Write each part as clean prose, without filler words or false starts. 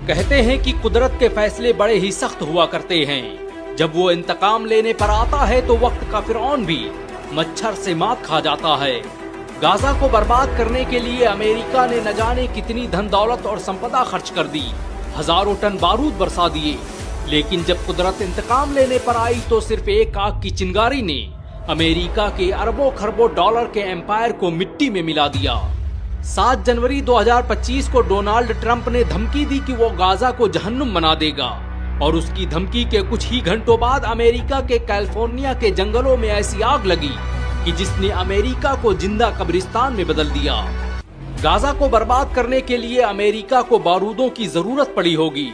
कहते हैं कि कुदरत के फैसले बड़े ही सख्त हुआ करते हैं। जब वो इंतकाम लेने पर आता है तो वक्त का फिरौन भी मच्छर से मात खा जाता है। गाजा को बर्बाद करने के लिए अमेरिका ने न जाने कितनी धन दौलत और संपदा खर्च कर दी, हजारों टन बारूद बरसा दिए, लेकिन जब कुदरत इंतकाम लेने पर आई तो सिर्फ एक आग की चिंगारी ने अमेरिका के अरबों खरबों डॉलर के एम्पायर को मिट्टी में मिला दिया। 7 जनवरी 2025 को डोनाल्ड ट्रंप ने धमकी दी कि वो गाजा को जहन्नुम बना देगा, और उसकी धमकी के कुछ ही घंटों बाद अमेरिका के कैलिफोर्निया के जंगलों में ऐसी आग लगी कि जिसने अमेरिका को जिंदा कब्रिस्तान में बदल दिया। गाजा को बर्बाद करने के लिए अमेरिका को बारूदों की जरूरत पड़ी होगी,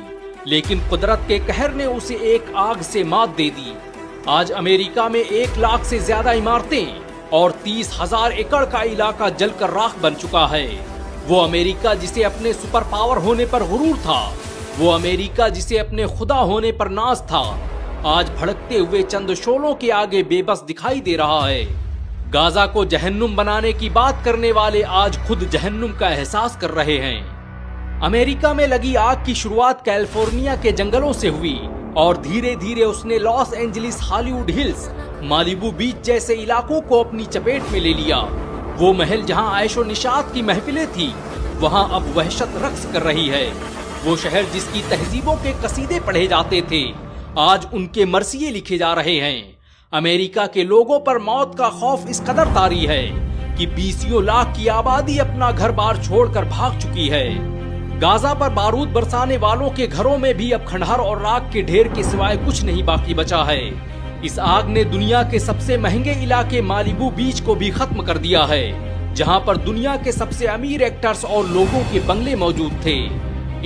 लेकिन कुदरत के कहर ने उसे एक आग से मात दे दी। आज अमेरिका में 1 लाख से ज्यादा इमारतें और 30,000 एकड़ का इलाका जलकर राख बन चुका है। वो अमेरिका जिसे अपने सुपर पावर होने पर गुरूर था, वो अमेरिका जिसे अपने खुदा होने पर नाज था, आज भड़कते हुए चंद शोलों के आगे बेबस दिखाई दे रहा है। गाजा को जहन्नुम बनाने की बात करने वाले आज खुद जहन्नुम का एहसास कर रहे हैं। अमेरिका में लगी आग की शुरुआत कैलिफोर्निया के जंगलों से हुई और धीरे धीरे उसने Los Angeles, Hollywood Hills, Malibu beach जैसे इलाकों को अपनी चपेट में ले लिया। वो महल जहां ऐशो निशात की महफिलें थी, वहां अब वहशत रक्स कर रही है। वो शहर जिसकी तहजीबों के कसीदे पढ़े जाते थे, आज उनके मरसिये लिखे जा रहे हैं। अमेरिका के लोगों पर मौत का खौफ इस कदर तारी है कि 20 लाख की आबादी अपना घर बार छोड़कर भाग चुकी है। गाजा पर बारूद बरसाने वालों के घरों में भी अब खंडहर और राख के ढेर के सिवाय कुछ नहीं बाकी बचा है। इस आग ने दुनिया के सबसे महंगे इलाके मालिबू बीच को भी खत्म कर दिया है, जहां पर दुनिया के सबसे अमीर एक्टर्स और लोगों के बंगले मौजूद थे।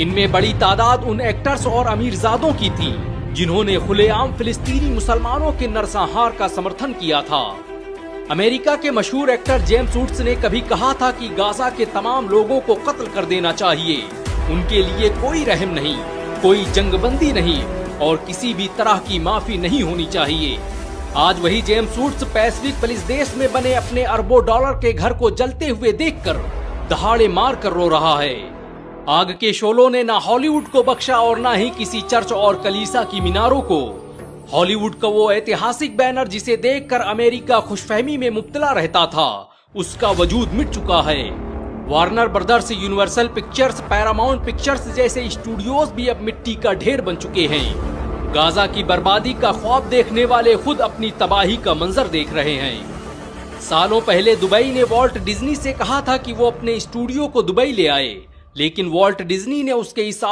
इनमें बड़ी तादाद उन एक्टर्स और अमीरजादों की थी जिन्होंने खुलेआम फिलिस्तीनी मुसलमानों के नरसंहार का समर्थन किया था। अमेरिका के मशहूर एक्टर जेम्स वुड्स ने कभी कहा था कि गाजा के तमाम लोगों को कत्ल कर देना चाहिए। उनके लिए कोई रहम नहीं, कोई जंगबंदी नहीं और किसी भी तरह की माफी नहीं होनी चाहिए। आज वही जेम्स वुड्स पैसिफिक पुलिस देश में बने अपने अरबों डॉलर के घर को जलते हुए देखकर दहाड़े मार कर रो रहा है। आग के शोलों ने ना हॉलीवुड को बख्शा और ना ही किसी चर्च और कलीसा की मीनारों को। हॉलीवुड का वो ऐतिहासिक बैनर जिसे देखकर अमेरिका खुशफहमी में मुब्तला रहता था, उसका वजूद मिट चुका है। Warner brothers, universal pictures, Paramount pictures जैसे स्टूडियोज भी अब मिट्टी का ढेर बन चुके हैं। गाजा की बर्बादी का ख्वाब देखने वाले खुद अपनी तबाही का मंजर देख रहे हैं। सालों पहले दुबई ने वॉल्ट डिज्नी से कहा था कि वो अपने स्टूडियो को दुबई ले आए, लेकिन वॉल्ट डिज्नी ने उसके इस